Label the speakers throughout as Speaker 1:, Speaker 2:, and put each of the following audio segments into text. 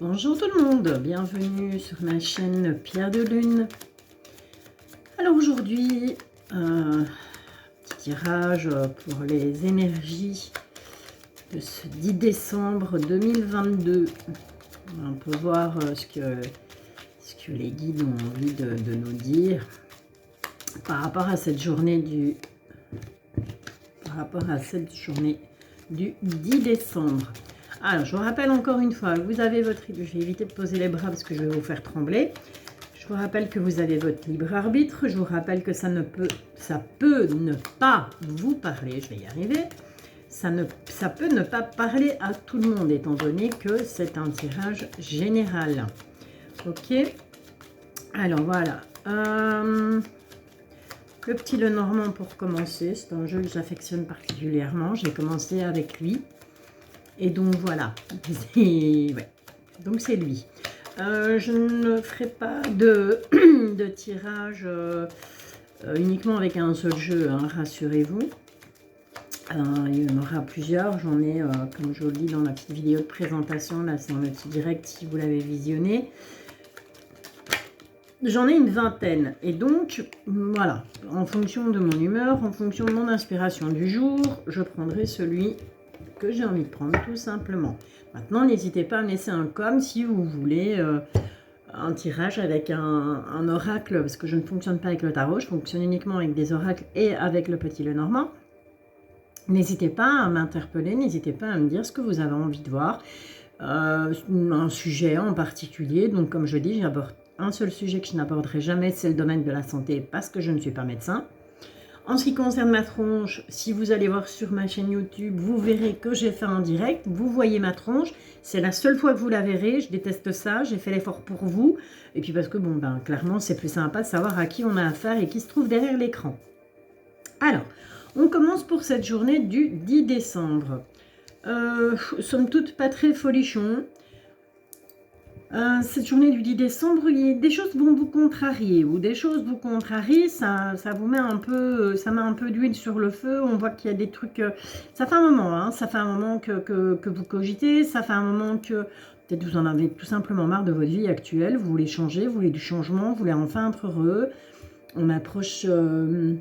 Speaker 1: Bonjour tout le monde, bienvenue sur ma chaîne Pierre de Lune. Alors aujourd'hui, petit tirage pour les énergies de ce 10 décembre 2022. On peut voir ce que les guides ont envie de nous dire par rapport à cette journée du 10 décembre. Alors, je vous rappelle encore une fois, vous avez votre... Je vais éviter de poser les bras parce que je vais vous faire trembler. Je vous rappelle que vous avez votre libre arbitre. Je vous rappelle que ça peut ne pas vous parler. Je vais y arriver. Ça peut ne pas parler à tout le monde, étant donné que c'est un tirage général. Ok. Alors, voilà. Le petit Lenormand pour commencer. C'est un jeu que j'affectionne particulièrement. J'ai commencé avec lui. Et donc voilà, ouais. Donc c'est lui. Je ne ferai pas de tirage uniquement avec un seul jeu, hein, rassurez-vous. Il y en aura plusieurs, j'en ai, comme je vous le dis dans la petite vidéo de présentation, là c'est dans le petit direct si vous l'avez visionné. J'en ai une vingtaine, et donc voilà, en fonction de mon humeur, en fonction de mon inspiration du jour, je prendrai celui que j'ai envie de prendre tout simplement. Maintenant, n'hésitez pas à me laisser un com si vous voulez un tirage avec un oracle, parce que je ne fonctionne pas avec le tarot, je fonctionne uniquement avec des oracles et avec le petit Lenormand. N'hésitez pas à m'interpeller, n'hésitez pas à me dire ce que vous avez envie de voir, un sujet en particulier. Donc comme je dis, j'aborde un seul sujet que je n'aborderai jamais, c'est le domaine de la santé, parce que je ne suis pas médecin. En ce qui concerne ma tronche, si vous allez voir sur ma chaîne YouTube, vous verrez que j'ai fait un direct. Vous voyez ma tronche. C'est la seule fois que vous la verrez. Je déteste ça. J'ai fait l'effort pour vous. Et puis parce que, bon, ben, clairement, c'est plus sympa de savoir à qui on a affaire et qui se trouve derrière l'écran. Alors, on commence pour cette journée du 10 décembre. Somme toute, pas très folichon. Cette journée du 10 décembre, des choses vont vous contrarier, ou des choses vous contrarient, ça vous met un peu, ça met un peu d'huile sur le feu. On voit qu'il y a des trucs, ça fait un moment, hein, ça fait un moment que vous cogitez, ça fait un moment que peut-être vous en avez tout simplement marre de votre vie actuelle, vous voulez changer, vous voulez du changement, vous voulez enfin être heureux. On approche de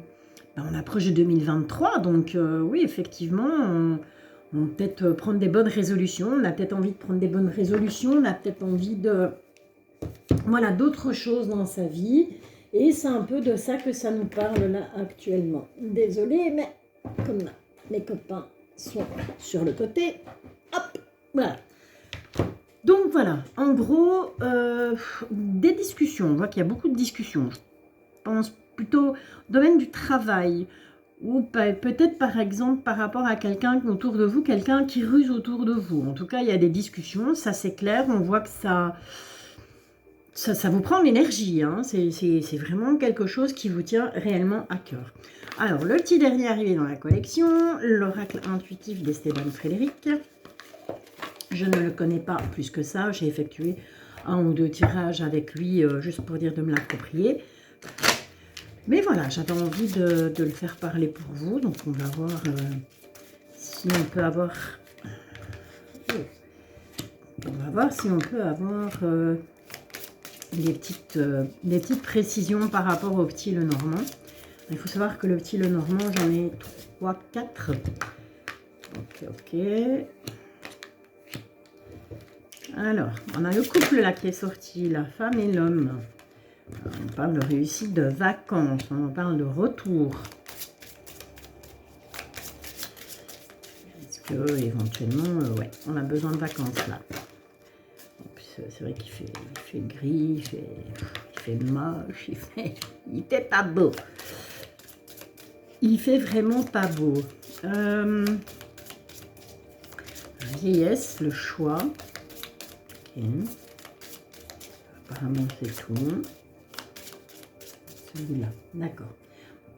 Speaker 1: 2023, donc oui, effectivement, on va peut-être prendre des bonnes résolutions, on a peut-être envie de prendre des bonnes résolutions, on a peut-être envie de, voilà, d'autres choses dans sa vie. Et c'est un peu de ça que ça nous parle là actuellement. Désolée, mais comme mes copains sont sur le côté, hop, voilà. Donc voilà, en gros, des discussions, on voit qu'il y a beaucoup de discussions. Je pense plutôt au domaine du travail, ou peut-être par exemple par rapport à quelqu'un autour de vous, quelqu'un qui ruse autour de vous. En tout cas, il y a des discussions, ça c'est clair, on voit que ça vous prend l'énergie, hein. C'est vraiment quelque chose qui vous tient réellement à cœur. Alors, le petit dernier arrivé dans la collection, l'oracle intuitif d'Esteban Frédéric. Je ne le connais pas plus que ça, j'ai effectué un ou deux tirages avec lui juste pour dire de me l'approprier. Mais voilà, j'avais envie de le faire parler pour vous. Donc, on va voir si on peut avoir... On va voir si on peut avoir des petites précisions par rapport au petit Lenormand. Il faut savoir que le petit Lenormand, j'en ai 3, 4. Ok. Alors, on a le couple là qui est sorti, la femme et l'homme. On parle de réussite de vacances, on parle de retour. Est-ce que éventuellement, ouais, on a besoin de vacances là. C'est vrai qu'il fait gris, il fait moche, il fait pas beau. Il fait vraiment pas beau. Vieillesse, le choix. Ok. Apparemment c'est tout. Celui-là, d'accord.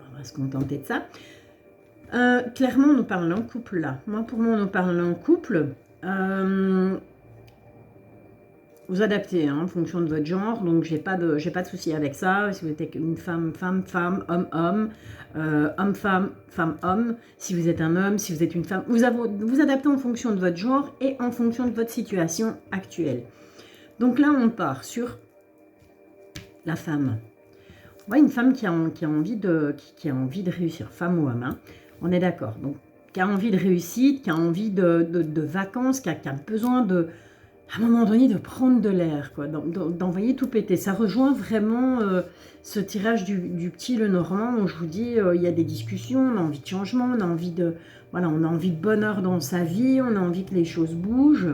Speaker 1: On va se contenter de ça. Clairement, on nous parle d'un couple là. Moi, pour moi, on nous parle d'un couple. Vous adaptez hein, en fonction de votre genre, donc j'ai pas de souci avec ça. Si vous êtes une femme, homme, femme, homme. Si vous êtes un homme, si vous êtes une femme, vous adaptez en fonction de votre genre et en fonction de votre situation actuelle. Donc là, on part sur la femme. On voit une femme qui a envie de réussir, femme ou homme, hein. On est d'accord. Donc, qui a envie de réussite, qui a envie de vacances, qui a besoin de, à un moment donné, de prendre de l'air, quoi, d'envoyer tout péter. Ça rejoint vraiment ce tirage du petit Lenormand où je vous dis, il y a des discussions, on a envie de changement, on a envie de, voilà, on a envie de bonheur dans sa vie, on a envie que les choses bougent.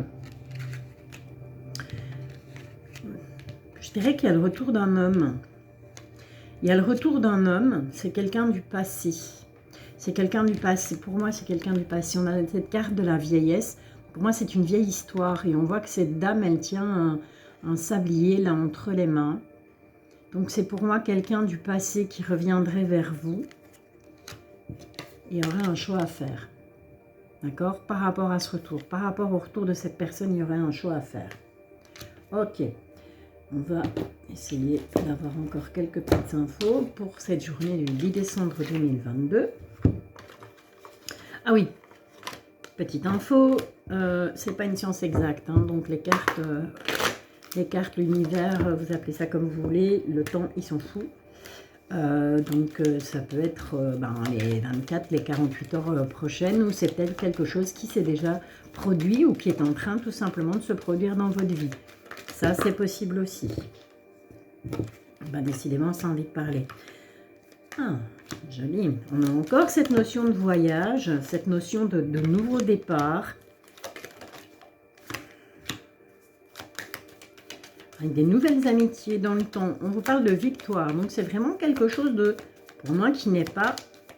Speaker 1: Je dirais qu'il y a le retour d'un homme. Il y a le retour d'un homme, c'est quelqu'un du passé. C'est quelqu'un du passé. Pour moi, c'est quelqu'un du passé. On a cette carte de la vieillesse. Pour moi, c'est une vieille histoire. Et on voit que cette dame, elle tient un sablier là entre les mains. Donc, c'est pour moi quelqu'un du passé qui reviendrait vers vous. Il y aurait un choix à faire. D'accord? Par rapport à ce retour. Par rapport au retour de cette personne, il y aurait un choix à faire. Ok. On va essayer d'avoir encore quelques petites infos pour cette journée du 10 décembre 2022. Ah oui, petite info, c'est pas une science exacte, hein, donc les cartes, l'univers, vous appelez ça comme vous voulez, le temps, ils s'en fout. Donc ça peut être les 24, les 48 heures prochaines, ou c'est peut-être quelque chose qui s'est déjà produit ou qui est en train tout simplement de se produire dans votre vie. Ça, c'est possible aussi. Décidément, ça a envie de parler. Ah, joli. On a encore cette notion de voyage, cette notion de nouveau départ. Avec des nouvelles amitiés dans le temps. On vous parle de victoire. Donc, c'est vraiment quelque chose de, pour moi, qui n'est pas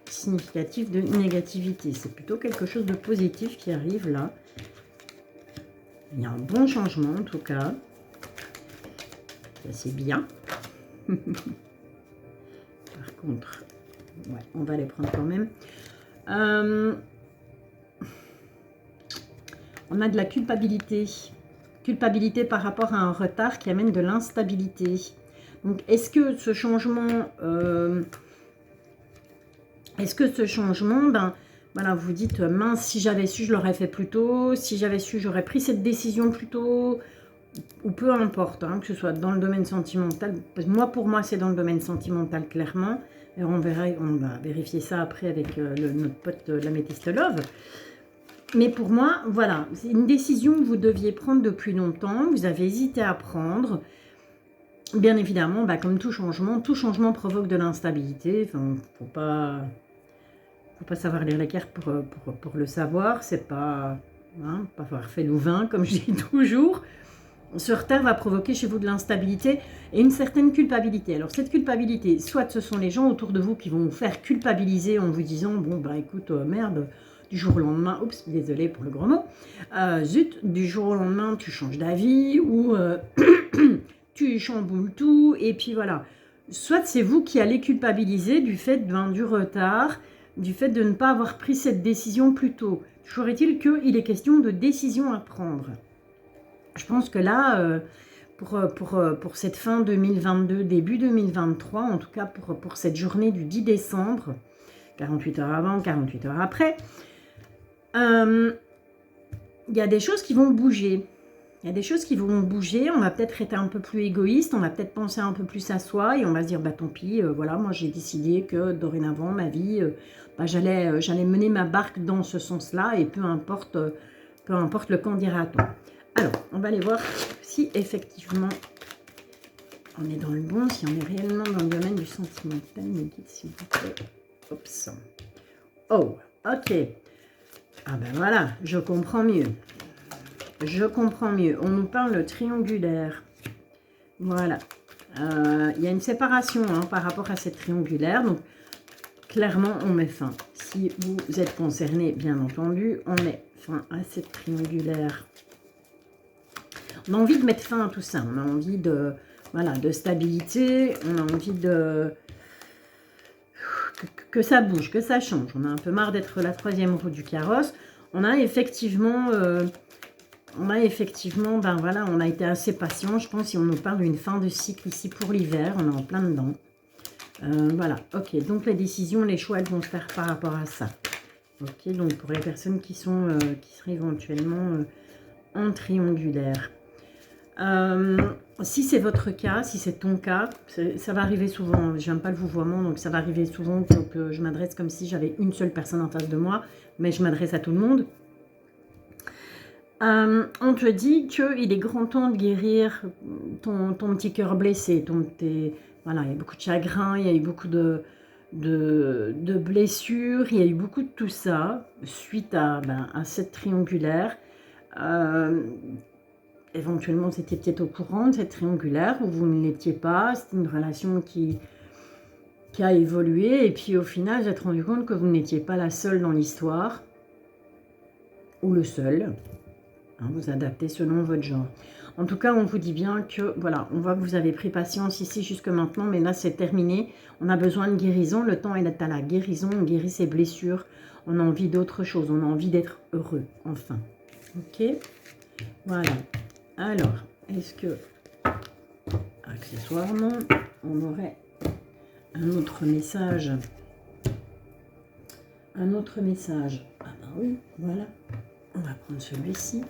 Speaker 1: significatif de négativité. C'est plutôt quelque chose de positif qui arrive là. Il y a un bon changement, en tout cas. C'est bien. Par contre, ouais, on va les prendre quand même. On a de la culpabilité. Culpabilité par rapport à un retard qui amène de l'instabilité. Donc, est-ce que ce changement... voilà, vous dites, mince, si j'avais su, je l'aurais fait plus tôt. Si j'avais su, j'aurais pris cette décision plus tôt. Ou peu importe, hein, que ce soit dans le domaine sentimental. Pour moi, c'est dans le domaine sentimental, clairement. Et on va vérifier ça après avec notre pote l'améthyste love. Mais pour moi, voilà, c'est une décision que vous deviez prendre depuis longtemps. Vous avez hésité à prendre. Bien évidemment, comme tout changement provoque de l'instabilité. Enfin, faut pas savoir lire les cartes pour le savoir. C'est pas, hein, pas avoir fait Louvain, comme je dis toujours. Ce retard va provoquer chez vous de l'instabilité et une certaine culpabilité. Alors cette culpabilité, soit ce sont les gens autour de vous qui vont vous faire culpabiliser en vous disant, bon écoute, merde, du jour au lendemain, oups, désolé pour le gros mot, zut, du jour au lendemain tu changes d'avis ou tu chamboules tout et puis voilà. Soit c'est vous qui allez culpabiliser du fait du retard, du fait de ne pas avoir pris cette décision plus tôt. Toujours est-il qu'il est question de décision à prendre. Je pense que là, pour cette fin 2022, début 2023, en tout cas pour cette journée du 10 décembre, 48 heures avant, 48 heures après, il y a des choses qui vont bouger. Il y a des choses qui vont bouger, on va peut-être être un peu plus égoïste, on va peut-être penser un peu plus à soi et on va se dire, tant pis, voilà, moi j'ai décidé que dorénavant, ma vie, j'allais mener ma barque dans ce sens-là et peu importe le qu'en dira-t-on. Alors, on va aller voir si effectivement on est dans le bon, si on est réellement dans le domaine du sentimental. Me dites s'il vous plaît. Oups. Oh, ok. Ah voilà, je comprends mieux. Je comprends mieux. On nous parle triangulaire. Voilà. Il y a une séparation par rapport à cette triangulaire. Donc, clairement, on met fin. Si vous êtes concerné, bien entendu, on met fin à cette triangulaire. On a envie de mettre fin à tout ça. On a envie de stabilité. On a envie que ça bouge, que ça change. On a un peu marre d'être la troisième roue du carrosse. On a effectivement, on a été assez patient. Je pense si on nous parle d'une fin de cycle ici pour l'hiver, on est en plein dedans. Voilà, ok. Donc les décisions, les choix, elles vont se faire par rapport à ça. Ok, donc pour les personnes qui seraient éventuellement en triangulaire. Si c'est votre cas, si c'est ton cas, ça va arriver souvent. J'aime pas le vouvoiement, donc ça va arriver souvent que je m'adresse comme si j'avais une seule personne en face de moi, mais je m'adresse à tout le monde. On te dit qu'il est grand temps de guérir ton petit cœur blessé. Voilà, il y a beaucoup de chagrin, il y a eu beaucoup de blessures, il y a eu beaucoup de tout ça suite à cette triangulaire. Éventuellement, vous étiez peut-être au courant de cette triangulaire ou vous ne l'étiez pas. C'était une relation qui a évolué et puis au final, vous êtes rendu compte que vous n'étiez pas la seule dans l'histoire ou le seul. Vous adaptez selon votre genre. En tout cas, on vous dit bien que, voilà, on voit que vous avez pris patience ici jusque maintenant, mais là, c'est terminé. On a besoin de guérison. Le temps est à la guérison. On guérit ses blessures. On a envie d'autre chose. On a envie d'être heureux, enfin. Ok? Voilà. Alors, est-ce que, accessoirement, on aurait un autre message? Un autre message. Ah ben oui, voilà. On va prendre celui-ci.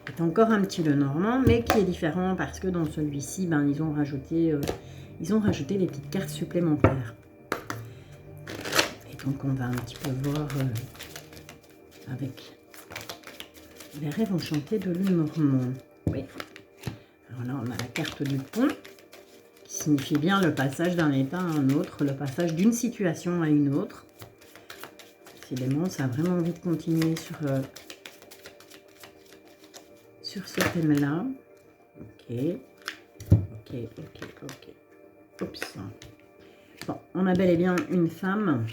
Speaker 1: C'est encore un petit Lenormand, mais qui est différent parce que dans celui-ci, ils ont rajouté des petites cartes supplémentaires. Et donc, on va un petit peu voir avec les rêves enchantés de Lenormand. Oui. Alors là, on a la carte du pont, qui signifie bien le passage d'un état à un autre, le passage d'une situation à une autre. Décidément, ça a vraiment envie de continuer sur ce thème-là. Ok. Oups. Bon, on a bel et bien une femme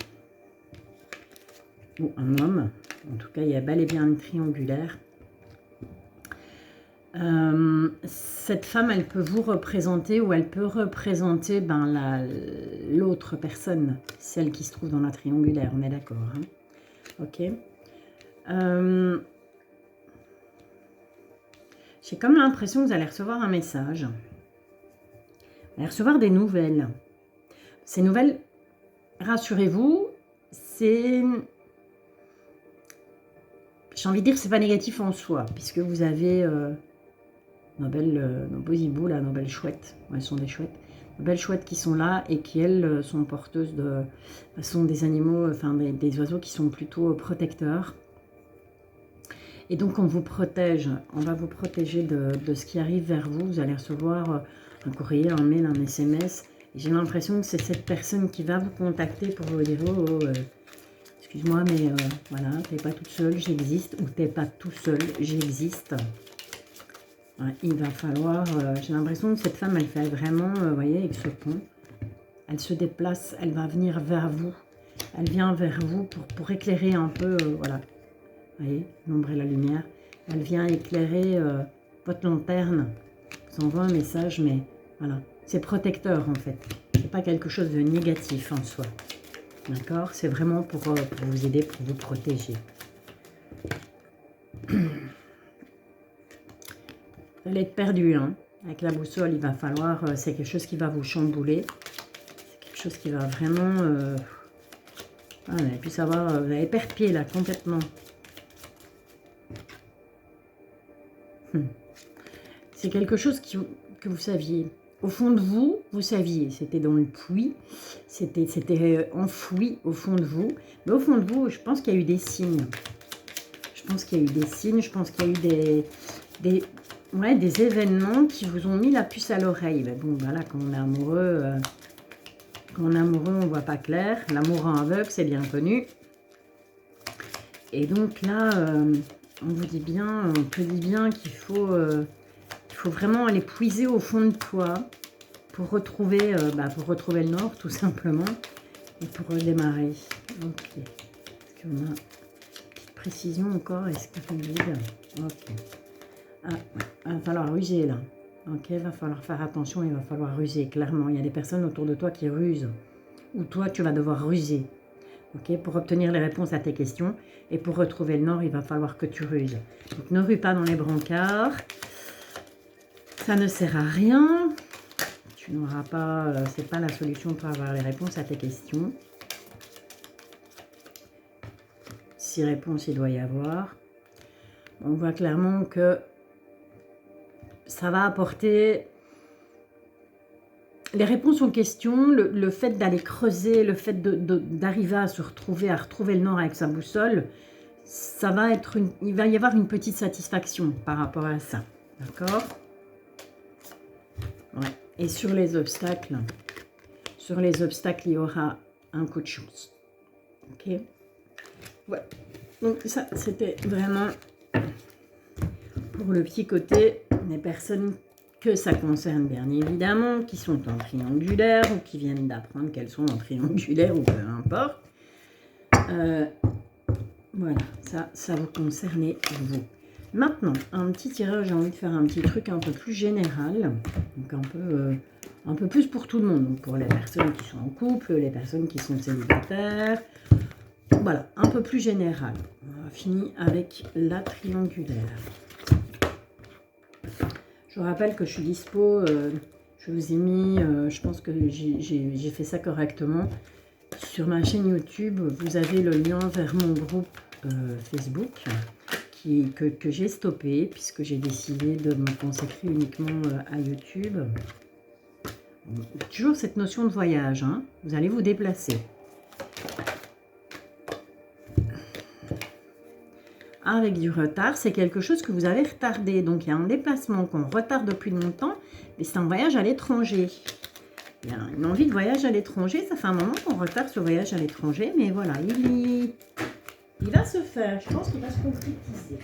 Speaker 1: ou un homme. En tout cas, il y a bel et bien une triangulaire. Cette femme, elle peut vous représenter ou elle peut représenter l'autre personne, celle qui se trouve dans la triangulaire. On est d'accord, hein? Ok. J'ai comme l'impression que vous allez recevoir un message. Vous allez recevoir des nouvelles. Ces nouvelles, rassurez-vous, c'est... J'ai envie de dire que c'est pas négatif en soi, puisque vous avez nos beaux hiboux, là, nos belles chouettes. Ouais, elles sont des chouettes. Nos belles chouettes qui sont là et qui, elles, sont porteuses de... sont des animaux, enfin des oiseaux qui sont plutôt protecteurs. Et donc, on vous protège, on va vous protéger de ce qui arrive vers vous. Vous allez recevoir un courrier, un mail, un SMS. J'ai l'impression que c'est cette personne qui va vous contacter pour vous dire excuse-moi, mais voilà, t'es pas toute seule, j'existe. Ou t'es pas tout seul, j'existe. Ouais, il va falloir... J'ai l'impression que cette femme, elle fait vraiment, vous voyez, avec ce pont. Elle se déplace, elle va venir vers vous. Elle vient vers vous pour éclairer un peu, voilà. Vous voyez, l'ombre et la lumière. Elle vient éclairer votre lanterne. Vous envoie un message, mais voilà. C'est protecteur, en fait. C'est pas quelque chose de négatif en soi. D'accord? C'est vraiment pour vous aider, pour vous protéger. Vous allez être perdu, hein. Avec la boussole, il va falloir... c'est quelque chose qui va vous chambouler. C'est quelque chose qui va vraiment... vous allez plus savoir... vous allez perdre pied, là, complètement. C'est quelque chose que vous saviez. Au fond de vous, vous saviez. C'était dans le puits. C'était enfoui au fond de vous. Mais au fond de vous, je pense qu'il y a eu des signes. Je pense qu'il y a eu des signes. Je pense qu'il y a eu des événements qui vous ont mis la puce à l'oreille. Ben bon, voilà, quand on est amoureux, on ne voit pas clair. L'amour en aveugle, c'est bien connu. Et donc là, on vous dit bien, on te dit bien qu'il faut vraiment aller puiser au fond de toi pour retrouver, le nord, tout simplement, et pour redémarrer. Ok. Est-ce qu'on a une petite précision encore? Est-ce que c'est vide? Ok. Ah, il va falloir ruser là. Ok, il va falloir faire attention, il va falloir ruser, clairement. Il y a des personnes autour de toi qui rusent. Ou toi, tu vas devoir ruser. Ok, pour obtenir les réponses à tes questions. Et pour retrouver le nord, il va falloir que tu ruses. Donc ne rue pas dans les brancards. Ça ne sert à rien. Tu n'auras pas... c'est pas la solution pour avoir les réponses à tes questions. 6 réponses, il doit y avoir. On voit clairement que ça va apporter les réponses aux questions, le fait d'aller creuser, le fait d'arriver à se retrouver, à retrouver le nord avec sa boussole, ça va être il va y avoir une petite satisfaction par rapport à ça. D'accord? Ouais. Et sur les obstacles, il y aura un coup de chance. Ok? Ouais. Donc ça, c'était vraiment pour le petit côté des personnes que ça concerne, bien évidemment, qui sont en triangulaire ou qui viennent d'apprendre qu'elles sont en triangulaire ou peu importe. Voilà, ça vous concerne vous. Maintenant, un petit tirage, j'ai envie de faire un petit truc un peu plus général, donc un peu plus pour tout le monde, donc pour les personnes qui sont en couple, les personnes qui sont célibataires, voilà, un peu plus général. On a fini avec la triangulaire. Je vous rappelle que je suis dispo, je vous ai mis, je pense que j'ai fait ça correctement. Sur ma chaîne YouTube, vous avez le lien vers mon groupe Facebook que j'ai stoppé puisque j'ai décidé de me consacrer uniquement à YouTube. Toujours cette notion de voyage, hein, vous allez vous déplacer. Avec du retard, c'est quelque chose que vous avez retardé. Donc, il y a un déplacement qu'on retarde depuis longtemps, mais c'est un voyage à l'étranger. Il y a une envie de voyage à l'étranger. Ça fait un moment qu'on retarde ce voyage à l'étranger, mais voilà, il va se faire. Je pense qu'il va se concrétiser.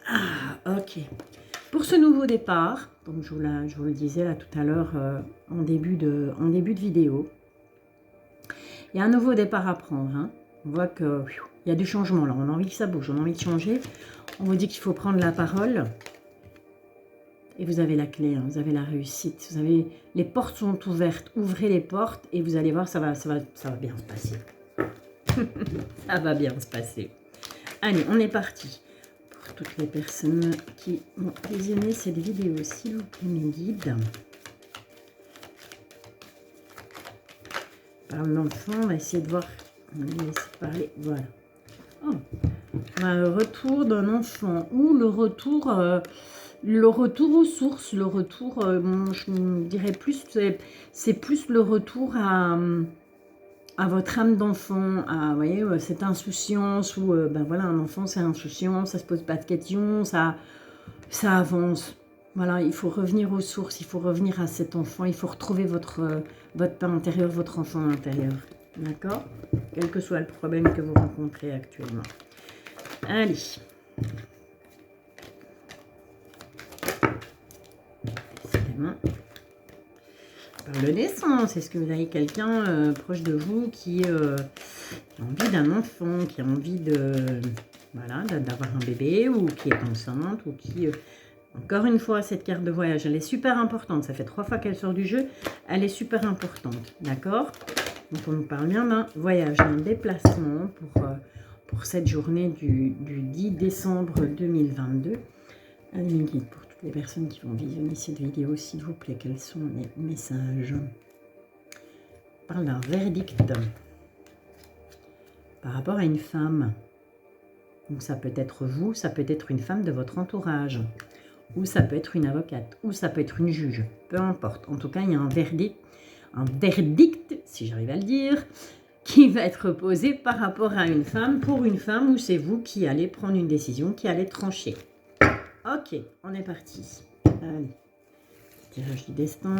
Speaker 1: Ah, ok. Pour ce nouveau départ, donc je vous le disais là tout à l'heure en début de vidéo, il y a un nouveau départ à prendre. Hein. On voit que... il y a du changement là, on a envie que ça bouge, on a envie de changer. On vous dit qu'il faut prendre la parole. Et vous avez la clé, hein, vous avez la réussite. Vous avez, les portes sont ouvertes, ouvrez les portes et vous allez voir, ça va bien se passer. Ça va bien se passer. Allez, on est parti. Pour toutes les personnes qui ont visionné cette vidéo, s'il vous plaît, mes guides. Parle d'enfant, on va essayer de voir. On va laisser parler, voilà. Oh. Le retour d'un enfant ou le retour aux sources, le retour, je dirais plus, c'est plus le retour à votre âme d'enfant, à, vous voyez, cette insouciance où, ben voilà, un enfant c'est insouciant, ça se pose pas de questions, ça avance. Voilà, il faut revenir aux sources, il faut revenir à cet enfant, il faut retrouver votre père intérieur, votre enfant intérieur. D'accord? Quel que soit le problème que vous rencontrez actuellement. Allez. Décidément. Par le naissance, est-ce que vous avez quelqu'un proche de vous qui a envie d'un enfant, qui a envie voilà, d'avoir un bébé, ou qui est enceinte, ou qui... encore une fois, cette carte de voyage, elle est super importante. Ça fait 3 fois qu'elle sort du jeu. Elle est super importante. D'accord? Donc, on nous parle bien d'un voyage, d'un déplacement pour cette journée du 10 décembre 2022. Allez, mes guides, pour toutes les personnes qui vont visionner cette vidéo, s'il vous plaît, quels sont les messages? On parle d'un verdict par rapport à une femme. Donc, ça peut être vous, ça peut être une femme de votre entourage. Ou ça peut être une avocate, ou ça peut être une juge, peu importe. En tout cas, il y a un verdict, si j'arrive à le dire, qui va être posé par rapport à une femme, pour une femme, où c'est vous qui allez prendre une décision, qui allez trancher. Ok, on est parti. Allez, tirage du destin.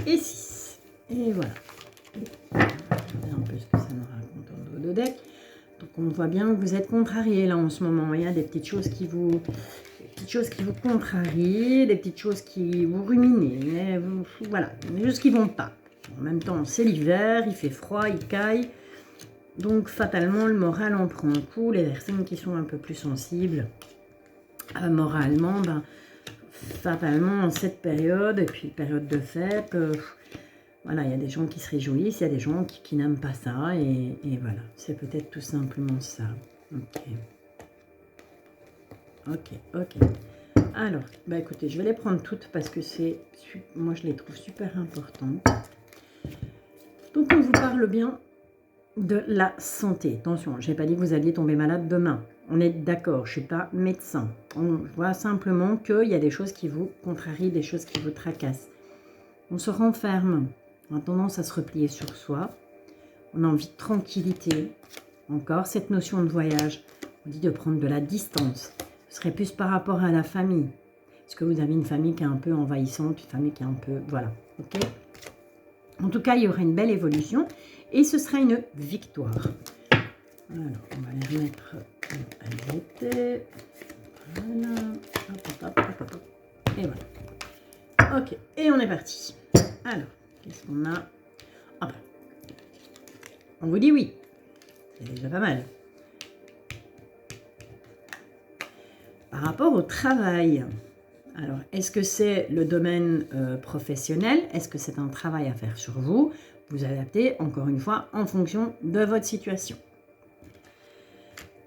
Speaker 1: Et 6. Et voilà. Regardez un peu ce que ça nous raconte en dos de deck. Donc on voit bien que vous êtes contrarié là en ce moment. Il y a des petites choses qui vous contrarient, des petites choses qui vous ruminent. Voilà, des choses qui vont pas. En même temps, c'est l'hiver, il fait froid, il caille. Donc fatalement, le moral en prend un coup. Les personnes qui sont un peu plus sensibles moralement, ben, fatalement en cette période, et puis période de fête, voilà, il y a des gens qui se réjouissent, il y a des gens qui n'aiment pas ça, et voilà, c'est peut-être tout simplement ça. Ok. Ok, ok. Alors, bah écoutez, je vais les prendre toutes parce que moi je les trouve super importantes. Donc on vous parle bien de la santé. Attention, je n'ai pas dit que vous alliez tomber malade demain. On est d'accord, je ne suis pas médecin. On voit simplement qu'il y a des choses qui vous contrarient, des choses qui vous tracassent. On se renferme, on a tendance à se replier sur soi. On a envie de tranquillité. Encore, cette notion de voyage, on dit de prendre de la distance. Ce serait plus par rapport à la famille. Est-ce que vous avez une famille qui est un peu envahissante, une famille qui est un peu... Voilà, ok. En tout cas, il y aura une belle évolution et ce sera une victoire. Alors, on va les remettre à l'été. Voilà. Hop, hop, hop, hop, hop. Et voilà. Ok, et on est parti. Alors, qu'est-ce qu'on a? Ah ben, on vous dit oui. C'est déjà pas mal. Par rapport au travail, alors, est-ce que c'est le domaine professionnel? Est-ce que c'est un travail à faire sur vous? Vous adaptez, encore une fois, en fonction de votre situation.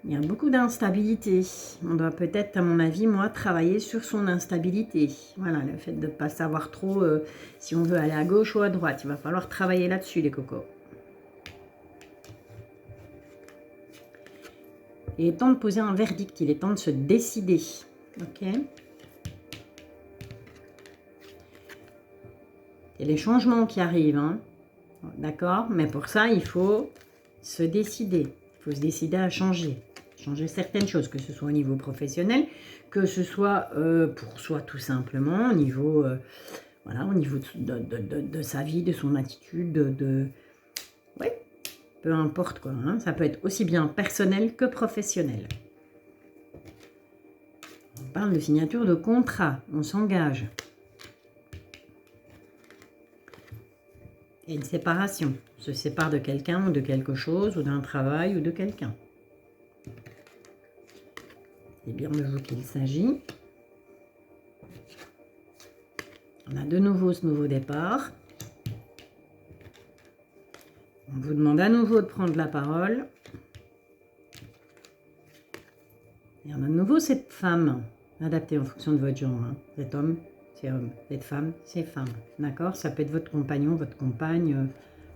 Speaker 1: Il y a beaucoup d'instabilité. On doit peut-être, à mon avis, moi, travailler sur son instabilité. Voilà, le fait de ne pas savoir trop si on veut aller à gauche ou à droite. Il va falloir travailler là-dessus, les cocos. Il est temps de poser un verdict. Il est temps de se décider. Ok? Il y a des changements qui arrivent, hein. D'accord? Mais pour ça, il faut se décider. Il faut se décider à changer. Changer certaines choses, que ce soit au niveau professionnel, que ce soit pour soi tout simplement, au niveau, voilà, au niveau de sa vie, de son attitude, oui, peu importe quoi. Hein. Ça peut être aussi bien personnel que professionnel. On parle de signature de contrat, on s'engage. Et une séparation. On se sépare de quelqu'un ou de quelque chose, ou d'un travail ou de quelqu'un. C'est bien de vous qu'il s'agit. On a de nouveau ce nouveau départ. On vous demande à nouveau de prendre la parole. Et on a de nouveau cette femme, adaptée en fonction de votre genre. Hein. Vous êtes homme, c'est homme. Vous êtes femme, c'est femme. D'accord? Ça peut être votre compagnon, votre compagne,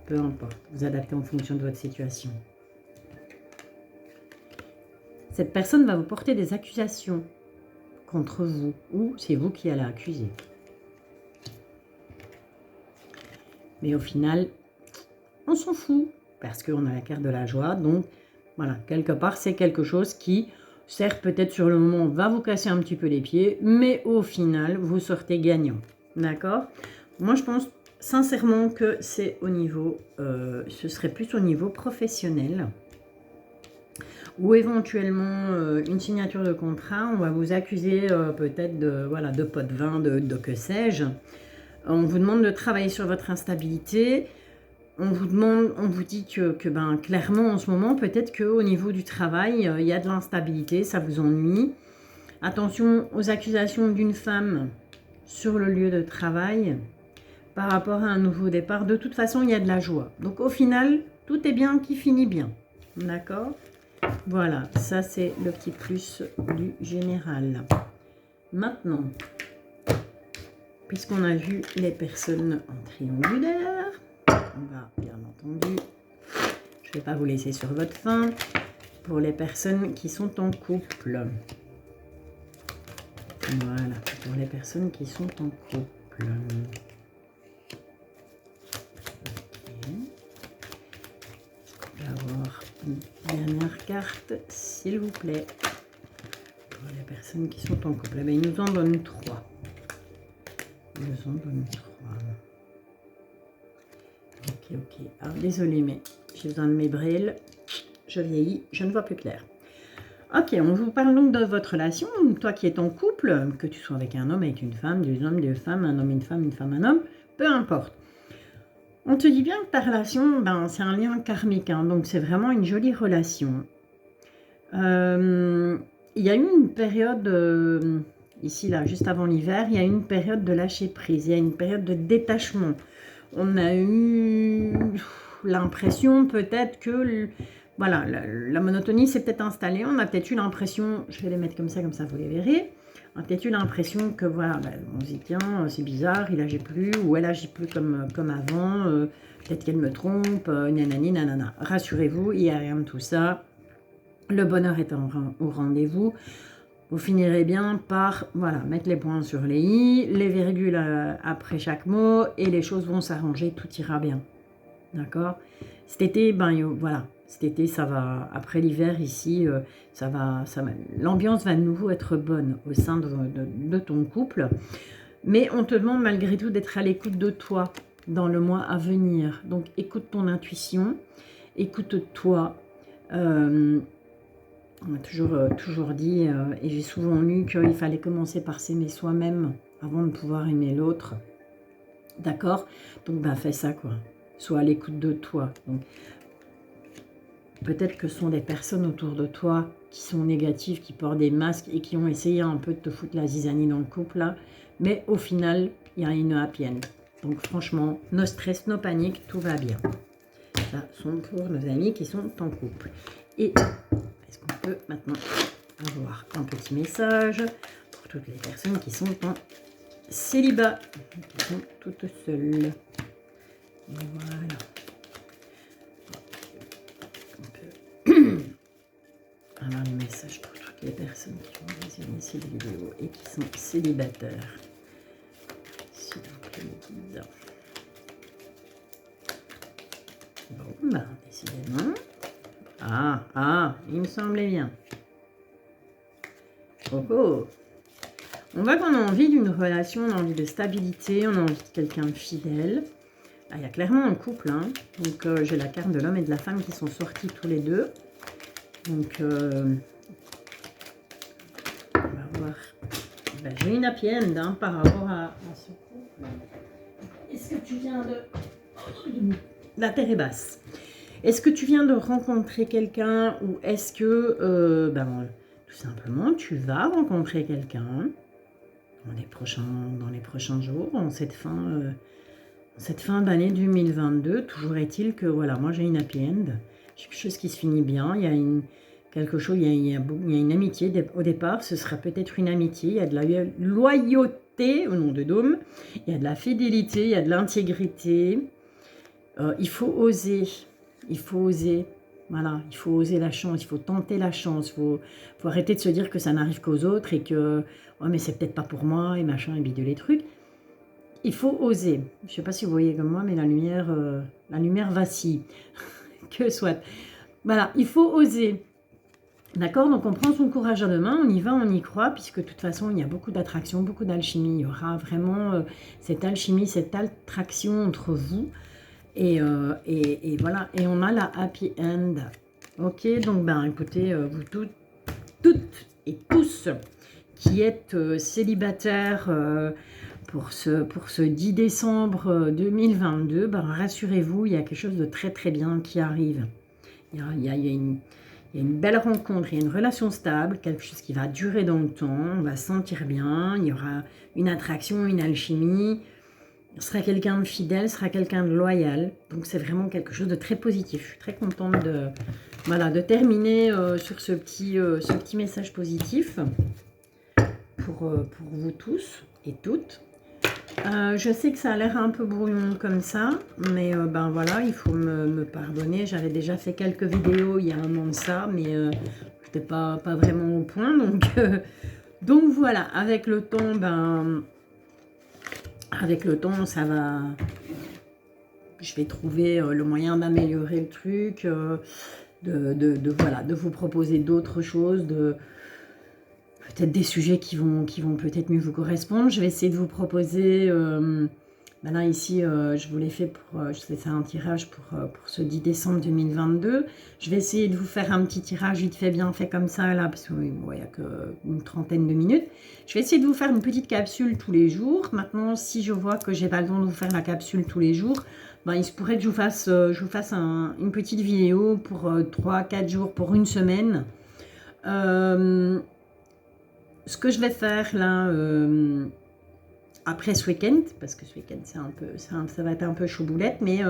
Speaker 1: peu importe. Vous adaptez en fonction de votre situation. Cette personne va vous porter des accusations contre vous, ou c'est vous qui allez accuser. Mais au final, on s'en fout, parce qu'on a la carte de la joie, donc voilà, quelque part, c'est quelque chose qui, certes, peut-être sur le moment, va vous casser un petit peu les pieds, mais au final, vous sortez gagnant, d'accord? Moi, je pense sincèrement que c'est au niveau, ce serait plus au niveau professionnel, ou éventuellement une signature de contrat, on va vous accuser peut-être de, voilà, de pot de vin, de que sais-je. On vous demande de travailler sur votre instabilité. On vous dit que ben, clairement en ce moment, peut-être qu'au niveau du travail, il y a de l'instabilité, ça vous ennuie. Attention aux accusations d'une femme sur le lieu de travail par rapport à un nouveau départ. De toute façon, il y a de la joie. Donc au final, tout est bien qui finit bien. D'accord ? Voilà, ça c'est le petit plus du général. Maintenant, puisqu'on a vu les personnes en triangulaire, on va bien entendu, je ne vais pas vous laisser sur votre faim, pour les personnes qui sont en couple. Voilà, pour les personnes qui sont en couple. On va avoir une dernière carte, s'il vous plaît. Pour les personnes qui sont en couple. Eh bien, il nous en donne 3. Il nous en donne 3. Ok. Alors, désolé, mais j'ai besoin de mes brilles. Je vieillis, je ne vois plus clair. Ok, on vous parle donc de votre relation. Toi qui es en couple, que tu sois avec un homme, avec une femme, deux hommes, deux femmes, un homme, une femme, un homme, peu importe. On te dit bien que ta relation, ben, c'est un lien karmique, hein, donc c'est vraiment une jolie relation. Il y a eu une période, ici, là, juste avant l'hiver, il y a eu une période de lâcher prise, il y a une période de détachement. On a eu l'impression peut-être que, voilà, la monotonie s'est peut-être installée. On a peut-être eu l'impression, je vais les mettre comme ça vous les verrez. peut-être eu l'impression que voilà, ben, on se dit tiens, c'est bizarre, il agit plus, ou elle agit plus comme avant, peut-être qu'elle me trompe, nanani, nanana. Rassurez-vous, il n'y a rien de tout ça. Le bonheur est au rendez-vous. Vous finirez bien par voilà, mettre les points sur les i, les virgules après chaque mot, et les choses vont s'arranger, tout ira bien. D'accord? Cet été, ben voilà, cet été, ça va, après l'hiver ici, l'ambiance va de nouveau être bonne au sein de ton couple. Mais on te demande malgré tout d'être à l'écoute de toi dans le mois à venir. Donc écoute ton intuition, écoute-toi. On m'a toujours dit, et j'ai souvent lu qu'il fallait commencer par s'aimer soi-même avant de pouvoir aimer l'autre. D'accord? Donc ben, fais ça quoi. Sois à l'écoute de toi. Peut-être que ce sont des personnes autour de toi qui sont négatives, qui portent des masques et qui ont essayé un peu de te foutre la zizanie dans le couple là. Mais au final, il y a une happy end. Donc franchement, no stress, no panique, tout va bien. Ça sont pour nos amis qui sont en couple. Et est-ce qu'on peut maintenant avoir un petit message pour toutes les personnes qui sont en célibat, qui sont toutes seules. Voilà. On peut avoir un message pour toutes les personnes qui vont visionner cette vidéo et qui sont célibataires. S'il vous plaît, les guides. Bon, ben, décidément. Il me semblait bien. Oh. On voit qu'on a envie d'une relation, on a envie de stabilité, on a envie de quelqu'un de fidèle. Ah, il y a clairement un couple, hein. Donc j'ai la carte de l'homme et de la femme qui sont sortis tous les deux. Donc on va voir. Ben, j'ai une happy end hein, par rapport à ce couple. Est-ce que tu viens de... La terre est basse. Est-ce que tu viens de rencontrer quelqu'un ou est-ce que, tout simplement, tu vas rencontrer quelqu'un dans les prochains jours, en cette fin d'année 2022. Toujours est-il que, voilà, moi j'ai une happy end, j'ai quelque chose qui se finit bien, il y a une amitié au départ, ce sera peut-être une amitié, il y a de la loyauté au nom de Dôme, il y a de la fidélité, il y a de l'intégrité, il faut oser. Voilà, il faut oser la chance, il faut tenter la chance, il faut arrêter de se dire que ça n'arrive qu'aux autres et que oh, mais c'est peut-être pas pour moi et machin et bidule les trucs. Il faut oser. Je sais pas si vous voyez comme moi, mais la lumière vacille. Que soit. Voilà, il faut oser. D'accord? Donc on prend son courage à deux mains, on y va, on y croit, puisque de toute façon il y a beaucoup d'attraction, beaucoup d'alchimie. Il y aura vraiment cette alchimie, cette attraction entre vous. Et voilà, et on a la happy end. Ok, donc ben écoutez, vous toutes et tous qui êtes célibataires pour ce 10 décembre 2022, ben, rassurez-vous, il y a quelque chose de très très bien qui arrive. Il y a une belle rencontre, il y a une relation stable, quelque chose qui va durer dans le temps, on va se sentir bien, il y aura une attraction, une alchimie. Sera quelqu'un de fidèle, sera quelqu'un de loyal. Donc c'est vraiment quelque chose de très positif. Je suis très contente de terminer sur ce petit message positif pour vous tous et toutes. Je sais que ça a l'air un peu brouillon comme ça, mais ben voilà, il faut me pardonner. J'avais déjà fait quelques vidéos il y a un an de ça, mais je n'étais pas vraiment au point. Donc voilà, avec le temps, ça va. Je vais trouver le moyen d'améliorer le truc, de vous proposer d'autres choses, peut-être des sujets qui vont peut-être mieux vous correspondre. Je vais essayer de vous proposer. Là ici, je vous l'ai fait c'est un tirage pour ce 10 décembre 2022. Je vais essayer de vous faire un petit tirage vite fait, bien fait comme ça là, parce qu'il n'y a qu'une trentaine de minutes. Je vais essayer de vous faire une petite capsule tous les jours. Maintenant, si je vois que j'ai pas le temps de vous faire la capsule tous les jours, il se pourrait que je vous fasse une petite vidéo pour 3-4 jours, pour une semaine. Ce que je vais faire là, après ce week-end, parce que ce week-end ça va être un peu chouboulette, mais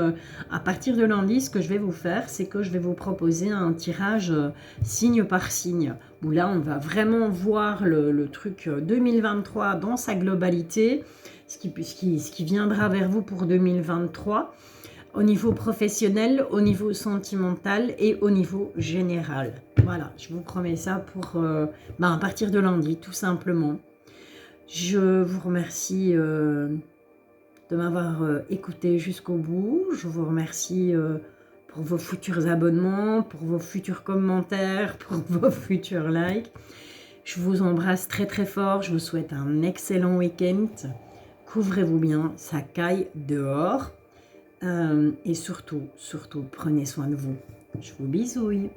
Speaker 1: à partir de lundi, ce que je vais vous faire, c'est que je vais vous proposer un tirage signe par signe, où là on va vraiment voir le truc 2023 dans sa globalité, ce qui viendra vers vous pour 2023, au niveau professionnel, au niveau sentimental et au niveau général. Voilà, je vous promets ça pour à partir de lundi, tout simplement. Je vous remercie de m'avoir écouté jusqu'au bout. Je vous remercie pour vos futurs abonnements, pour vos futurs commentaires, pour vos futurs likes. Je vous embrasse très très fort. Je vous souhaite un excellent week-end. Couvrez-vous bien, ça caille dehors. Et surtout, prenez soin de vous. Je vous bisouille.